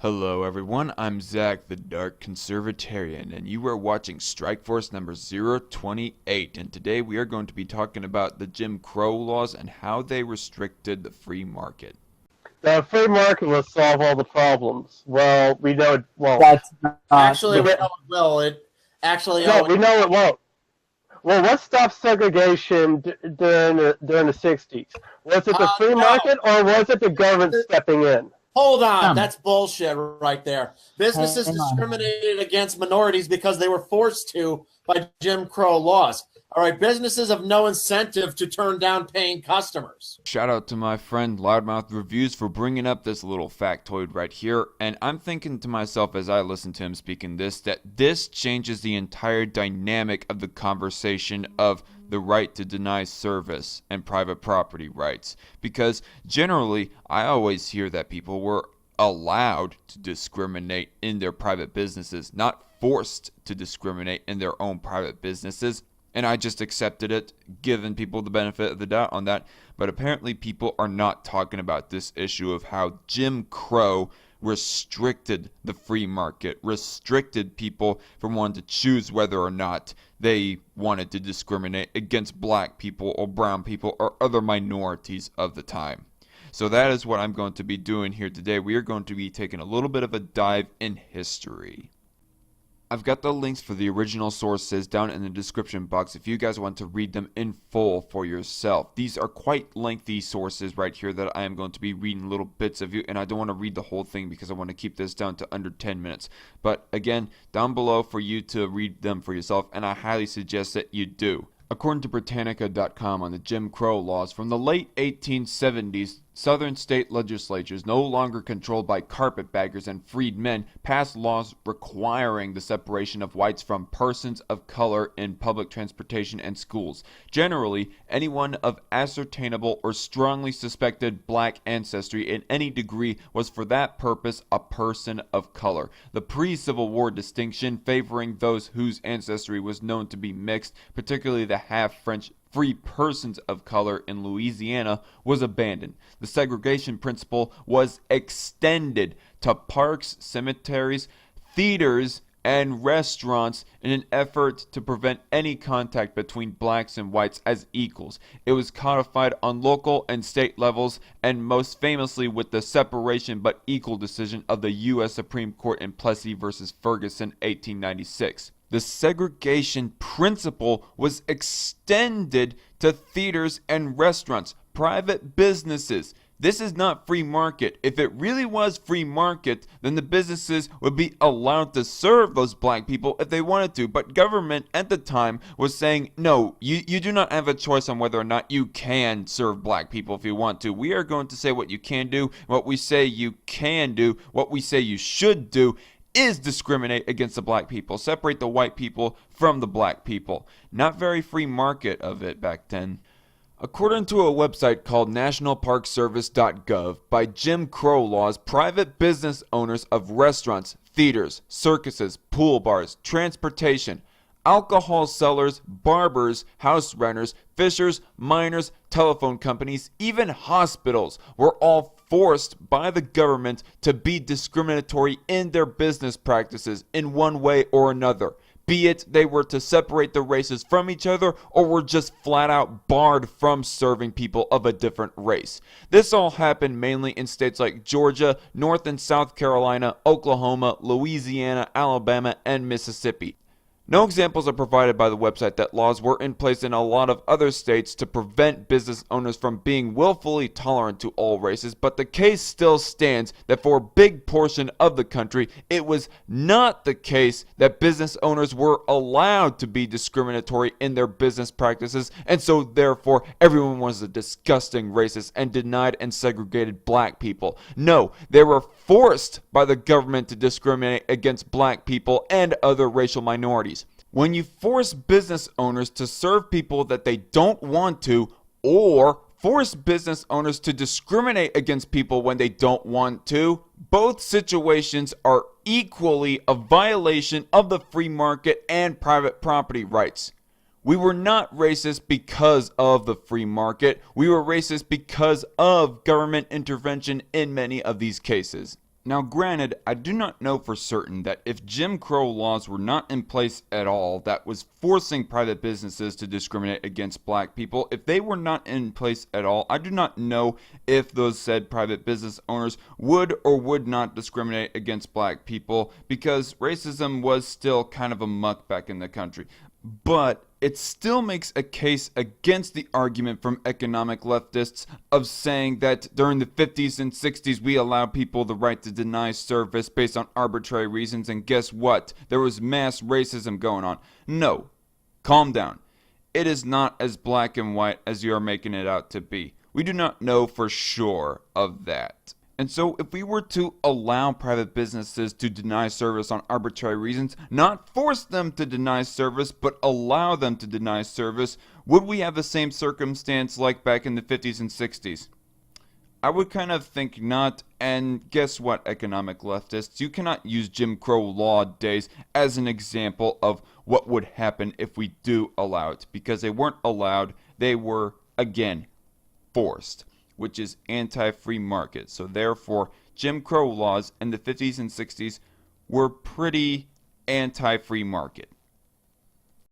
Hello everyone, I'm Zack, the Dark Conservatarian, and you are watching Strike Force number 028, and today we are going to be talking about the Jim Crow laws and how they restricted the free market. The free market will solve all the problems. Well, we know it won't. That's not Actually, the we know it will. No, we know it won't. Well, what stopped segregation during the 60s? Was it the free no. market or was it the government stepping in? Hold on, Come. that's bullshit right there. Businesses Hang on. discriminated against minorities because they were forced to by Jim Crow laws. All right, businesses have no incentive to turn down paying customers. Shout out to my friend Loudmouth Reviews for bringing up this little factoid right here, and I'm thinking to myself as I listen to him speaking this, that this changes the entire dynamic of the conversation of the right to deny service and private property rights, because generally I always hear that people were allowed to discriminate in their private businesses, not forced to discriminate in their own private businesses. And I just accepted it, giving people the benefit of the doubt on that. But apparently people are not talking about this issue of how Jim Crow restricted the free market, restricted people from wanting to choose whether or not they wanted to discriminate against black people or brown people or other minorities of the time. So that is what I'm going to be doing here today. We are going to be taking a little bit of a dive in history. I've got the links for the original sources down in the description box if you guys want to read them in full for yourself. These are quite lengthy sources right here that I am going to be reading little bits of you, and I don't want to read the whole thing because I want to keep this down to under 10 minutes. But again, down below for you to read them for yourself, and I highly suggest that you do. According to Britannica.com on the Jim Crow laws, from the late 1870s, Southern state legislatures, no longer controlled by carpetbaggers and freedmen, passed laws requiring the separation of whites from persons of color in public transportation and schools. Generally, anyone of ascertainable or strongly suspected black ancestry in any degree was for that purpose a person of color. The pre-Civil War distinction favoring those whose ancestry was known to be mixed, particularly the half-French free persons of color in Louisiana, was abandoned. The segregation principle was extended to parks, cemeteries, theaters, and restaurants in an effort to prevent any contact between blacks and whites as equals. It was codified on local and state levels, and most famously with the separation but equal decision of the U.S. Supreme Court in Plessy v. Ferguson, 1896. The segregation principle was extended to theaters and restaurants, private businesses. This is not free market. If it really was free market, then the businesses would be allowed to serve those black people if they wanted to. But government at the time was saying, no, you do not have a choice on whether or not you can serve black people if you want to. We are going to say what you can do, what we say you can do, what we say you should do is discriminate against the black people, separate the white people from the black people. Not very free market of it back then. According to a website called nationalparkservice.gov, by Jim Crow laws, private business owners of restaurants, theaters, circuses, pool bars, transportation, alcohol sellers, barbers, house renters, fishers, miners, telephone companies, even hospitals were all forced by the government to be discriminatory in their business practices in one way or another. Be it they were to separate the races from each other or were just flat out barred from serving people of a different race. This all happened mainly in states like Georgia, North and South Carolina, Oklahoma, Louisiana, Alabama, and Mississippi. No examples are provided by the website that laws were in place in a lot of other states to prevent business owners from being willfully tolerant to all races, but the case still stands that for a big portion of the country, it was not the case that business owners were allowed to be discriminatory in their business practices, and so therefore everyone was a disgusting racist and denied and segregated black people. No, they were forced by the government to discriminate against black people and other racial minorities. When you force business owners to serve people that they don't want to, or force business owners to discriminate against people when they don't want to, both situations are equally a violation of the free market and private property rights. We were not racist because of the free market. We were racist because of government intervention in many of these cases. Now, granted, I do not know for certain that if Jim Crow laws were not in place at all, that was forcing private businesses to discriminate against black people, if they were not in place at all, I do not know if those said private business owners would or would not discriminate against black people, because racism was still kind of a muck back in the country. But it still makes a case against the argument from economic leftists of saying that during the 50s and 60s we allowed people the right to deny service based on arbitrary reasons, and guess what? There was mass racism going on. No. Calm down. It is not as black and white as you are making it out to be. We do not know for sure of that. And so if we were to allow private businesses to deny service on arbitrary reasons, not force them to deny service, but allow them to deny service, would we have the same circumstance like back in the 50s and 60s? I would kind of think not, and guess what, economic leftists? You cannot use Jim Crow law days as an example of what would happen if we do allow it, because they weren't allowed, they were, again, forced, which is anti-free market. So therefore, Jim Crow laws in the 50s and 60s were pretty anti-free market.